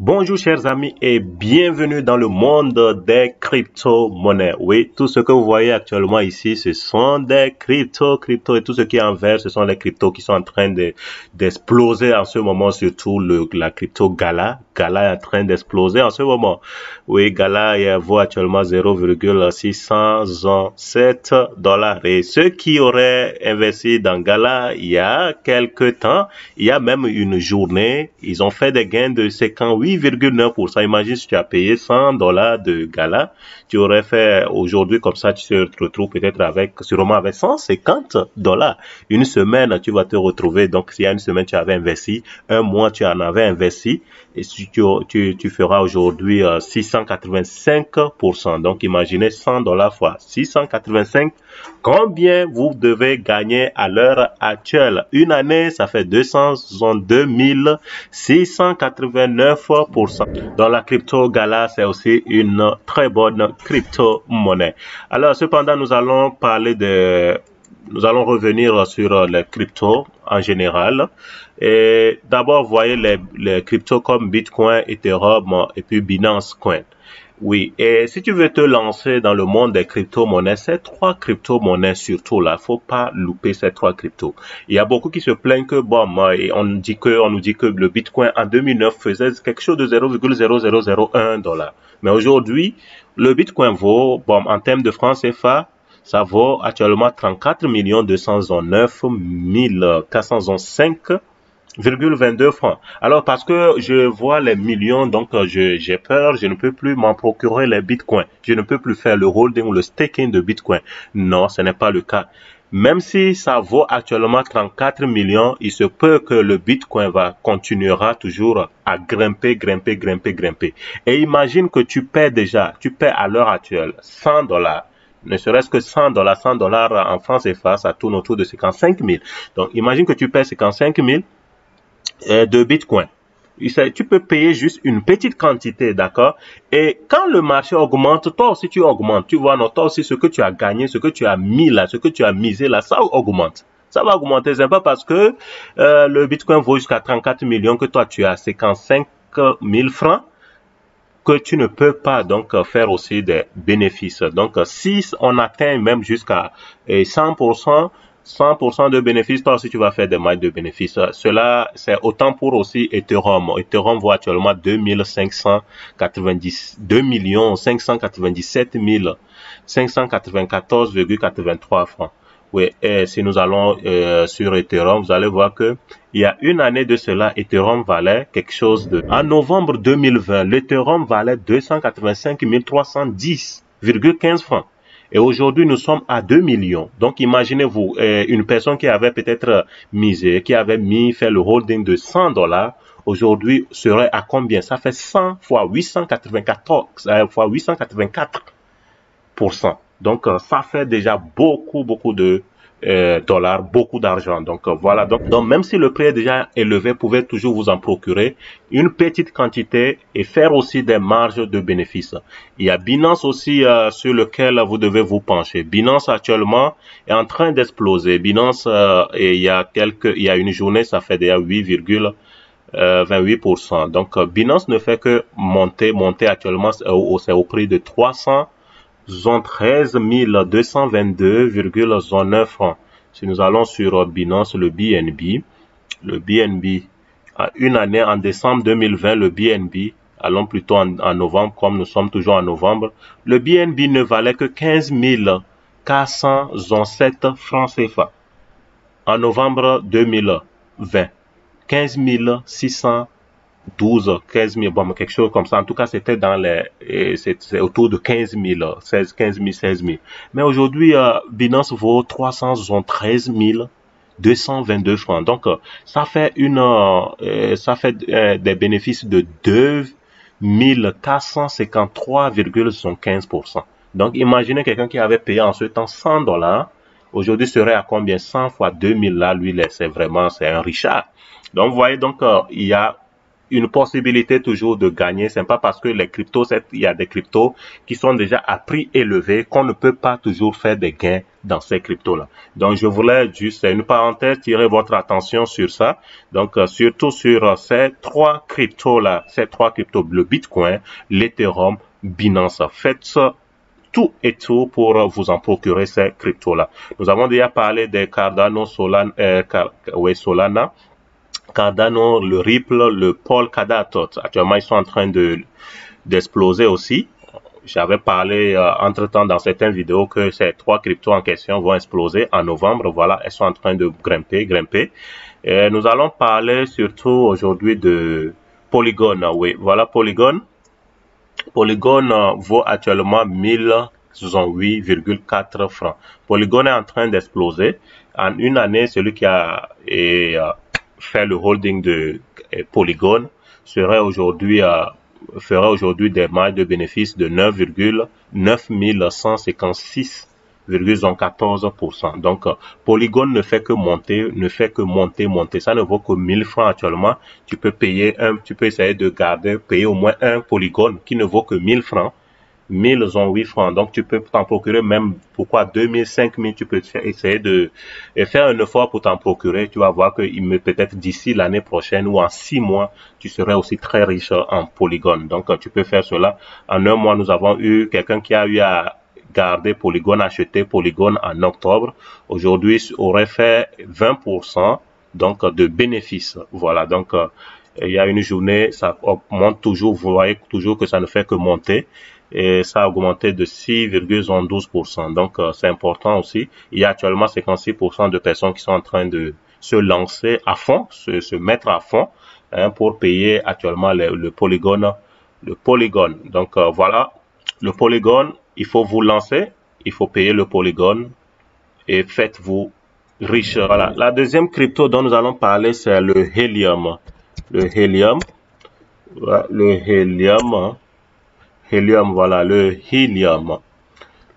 Bonjour chers amis et bienvenue dans le monde des crypto-monnaies. Oui, tout ce que vous voyez actuellement ici, ce sont des crypto et tout ce qui est en vert, ce sont les cryptos qui sont en train d'exploser en ce moment, surtout la crypto Gala. Gala est en train d'exploser en ce moment. Oui, Gala vaut actuellement 0,607 $. Et ceux qui auraient investi dans Gala il y a quelques temps, il y a même une journée, ils ont fait des gains de 58,9%. Imagine si tu as payé 100 $ de Gala, tu aurais fait aujourd'hui comme ça, tu te retrouves peut-être sûrement avec 150 $. Une semaine, tu vas te retrouver, donc s'il y a une semaine, tu avais investi, un mois, tu en avais investi, et si tu feras aujourd'hui 685%. Donc imaginez 100 $ fois 685. Combien vous devez gagner à l'heure actuelle? Une année, ça fait 262 689%. Dans la crypto Gala, c'est aussi une très bonne crypto-monnaie. Alors, cependant, nous allons revenir sur les cryptos en général. Et d'abord, vous voyez les cryptos comme Bitcoin, Ethereum et puis Binance Coin. Oui, et si tu veux te lancer dans le monde des crypto-monnaies, ces trois crypto-monnaies surtout là, faut pas louper ces trois cryptos. Il y a beaucoup qui se plaignent que et on nous dit que le Bitcoin en 2009 faisait quelque chose de 0,0001 $. Mais aujourd'hui, le Bitcoin vaut, en termes de francs CFA, ça vaut actuellement 34 209 405,22 francs. Alors parce que je vois les millions, donc j'ai peur, je ne peux plus m'en procurer les bitcoins. Je ne peux plus faire le holding ou le staking de bitcoin. Non, ce n'est pas le cas. Même si ça vaut actuellement 34 millions, il se peut que le bitcoin continuera toujours à grimper. Et imagine que tu paies à l'heure actuelle 100 $. Ne serait-ce que 100 $, 100 $ en France CFA, ça tourne autour de 55 000. Donc imagine que tu paies 55 000 de Bitcoin. Tu peux payer juste une petite quantité, d'accord? Et quand le marché augmente, toi aussi tu augmentes. Tu vois, non, toi aussi ce que tu as gagné, ce que tu as mis là, ce que tu as misé là, ça augmente. Ça va augmenter. C'est pas parce que le Bitcoin vaut jusqu'à 34 millions que toi tu as 55 000 francs que tu ne peux pas donc faire aussi des bénéfices. Donc si on atteint même jusqu'à 100%, 100% de bénéfices, toi aussi tu vas faire des mailles de bénéfices. Cela, c'est autant pour aussi Ethereum. Ethereum vaut actuellement 2 597 594,83 francs. Oui, et si nous allons sur Ethereum, vous allez voir que il y a une année de cela, Ethereum valait quelque chose de... En novembre 2020, l'Ethereum valait 285 310,15 francs. Et aujourd'hui, nous sommes à 2 millions. Donc, imaginez-vous, une personne qui avait peut-être misé, qui avait fait le holding de 100 $, aujourd'hui serait à combien? Ça fait 100 fois 884%. Donc, ça fait déjà beaucoup de dollars, beaucoup d'argent. Donc, voilà. Donc, même si le prix est déjà élevé, vous pouvez toujours vous en procurer une petite quantité et faire aussi des marges de bénéfices. Il y a Binance aussi sur lequel vous devez vous pencher. Binance actuellement est en train d'exploser. Binance, il y a une journée, ça fait déjà 8,28%. Donc, Binance ne fait que monter actuellement, c'est au prix de 13 222,09 francs. Si nous allons sur Binance, le BNB à une année en décembre 2020, le BNB, allons plutôt en novembre, comme nous sommes toujours en novembre, le BNB ne valait que 15 407 francs CFA. En novembre 2020, 15 612, 15 000, quelque chose comme ça. En tout cas, c'était c'est autour de 15 000, 15 000, 16 000. Mais aujourd'hui, Binance vaut 313 222 francs. Donc, ça fait des bénéfices de 2 453,75%. Donc, imaginez quelqu'un qui avait payé en ce temps 100 $, aujourd'hui serait à combien? 100 fois 2000 là, lui, c'est un richard. Donc, vous voyez, donc, il y a une possibilité toujours de gagner. C'est pas parce que les cryptos, il y a des cryptos qui sont déjà à prix élevé qu'on ne peut pas toujours faire des gains dans ces cryptos-là. Donc, je voulais juste, c'est une parenthèse, tirer votre attention sur ça. Donc, surtout sur ces trois cryptos-là, le Bitcoin, l'Ethereum, Binance. Faites ça tout et tout pour vous en procurer ces cryptos-là. Nous avons déjà parlé des Cardano, Solana, Solana, Cardano, le Ripple, le Polkadot. Actuellement, ils sont en train d'exploser aussi. J'avais parlé entre-temps dans certaines vidéos que ces trois cryptos en question vont exploser en novembre. Voilà, elles sont en train de grimper. Et nous allons parler surtout aujourd'hui de Polygon. Oui, voilà Polygon. Polygon vaut actuellement 1068,4 francs. Polygon est en train d'exploser. En une année, celui qui a fait le holding de Polygon ferait aujourd'hui des marges de bénéfices de 9,9156,14%. Donc, Polygon ne fait que monter. Ça ne vaut que 1000 francs actuellement. Tu peux essayer de payer au moins un Polygon qui ne vaut que 1000 francs. 1008 francs. Donc, tu peux t'en procurer même, pourquoi 2000, 5000, tu peux essayer de faire un effort pour t'en procurer. Tu vas voir que peut-être d'ici l'année prochaine ou en 6 mois, tu serais aussi très riche en Polygon. Donc, tu peux faire cela. En un mois, nous avons eu quelqu'un qui a eu à garder Polygon, acheter Polygon en octobre. Aujourd'hui, aurait fait 20% donc de bénéfices. Voilà. Donc, il y a une journée, ça monte toujours. Vous voyez toujours que ça ne fait que monter. Et ça a augmenté de 6,12%. Donc, c'est important aussi. Il y a actuellement 56% de personnes qui sont en train de se lancer à fond, se mettre à fond, pour payer actuellement le Polygon. Donc, voilà, le Polygon, il faut vous lancer, il faut payer le Polygon et faites-vous riche. Voilà. La deuxième crypto dont nous allons parler, c'est le Helium. Le Helium, voilà, voilà, le Helium.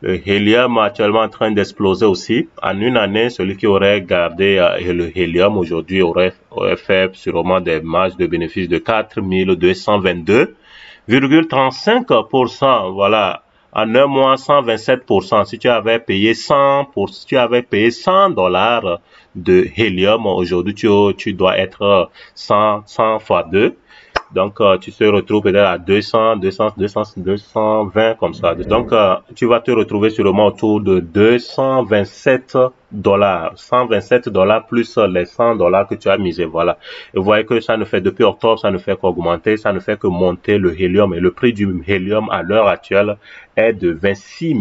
Le Helium est actuellement en train d'exploser aussi. En une année, celui qui aurait gardé le Helium aujourd'hui aurait fait sûrement des marges de bénéfices de 4222,35%. Voilà. En un mois, 127%. Si tu avais payé 100 $, de Helium, aujourd'hui, tu dois être 100 fois 2. Donc, tu te retrouves peut-être à 220 comme ça. Donc, tu vas te retrouver sûrement autour de 227 $. 127 $ plus les 100 $ que tu as misé. Voilà. Et vous voyez que ça ne fait, depuis octobre, ça ne fait qu'augmenter, ça ne fait que monter le Helium. Et le prix du Helium à l'heure actuelle est de 26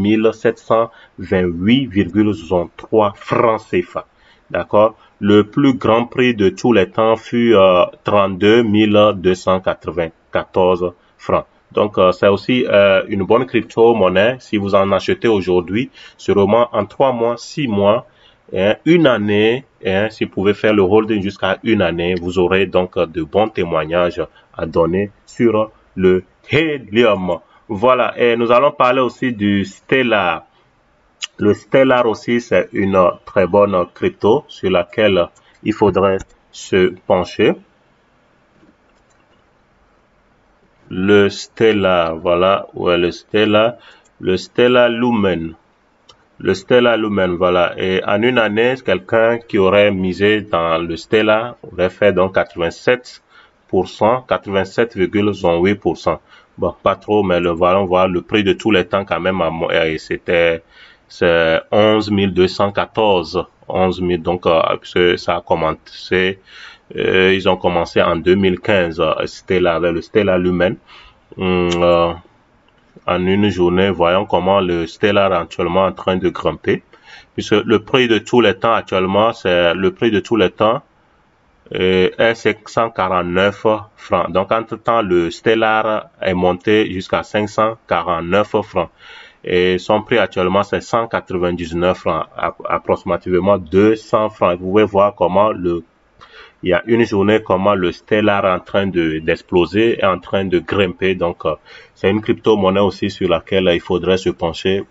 728,3 francs CFA. D'accord? Le plus grand prix de tous les temps fut 32 294 francs. Donc, c'est aussi une bonne crypto-monnaie. Si vous en achetez aujourd'hui, sûrement en 3 mois, 6 mois, une année, si vous pouvez faire le holding jusqu'à une année, vous aurez donc de bons témoignages à donner sur le Helium. Voilà, et nous allons parler aussi du Stellar. Le Stellar aussi, c'est une très bonne crypto sur laquelle il faudrait se pencher. Le Stellar, voilà, ouais, le Stellar Lumen. Le Stellar Lumen, voilà. Et en une année, quelqu'un qui aurait misé dans le Stellar aurait fait donc 87%, 87,08%. Bon, pas trop, mais on voit le prix de tous les temps quand même, c'est 11 214. 11 000, donc, ça a commencé, ils ont commencé en 2015, avec le Stellar Lumen. En une journée, voyons comment le Stellar est actuellement en train de grimper. Puisque le prix de tous les temps actuellement, est 549 francs. Donc, entre-temps, le Stellar est monté jusqu'à 549 francs. Et son prix actuellement, c'est 199 francs, approximativement 200 francs. Vous pouvez voir comment il y a une journée, comment le Stellar est en train d'exploser, est en train de grimper. Donc, c'est une crypto-monnaie aussi sur laquelle il faudrait se pencher.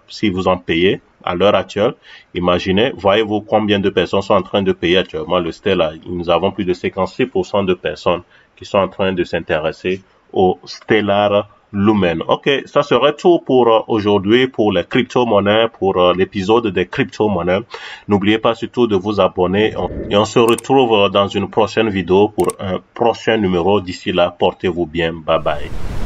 Si vous en payez à l'heure actuelle, imaginez, voyez-vous combien de personnes sont en train de payer actuellement le Stellar. Nous avons plus de 56% de personnes qui sont en train de s'intéresser au Stellar Lumen. Ok, ça serait tout pour aujourd'hui, pour les crypto-monnaies, pour l'épisode des crypto-monnaies. N'oubliez pas surtout de vous abonner et on se retrouve dans une prochaine vidéo pour un prochain numéro. D'ici là, portez-vous bien. Bye bye.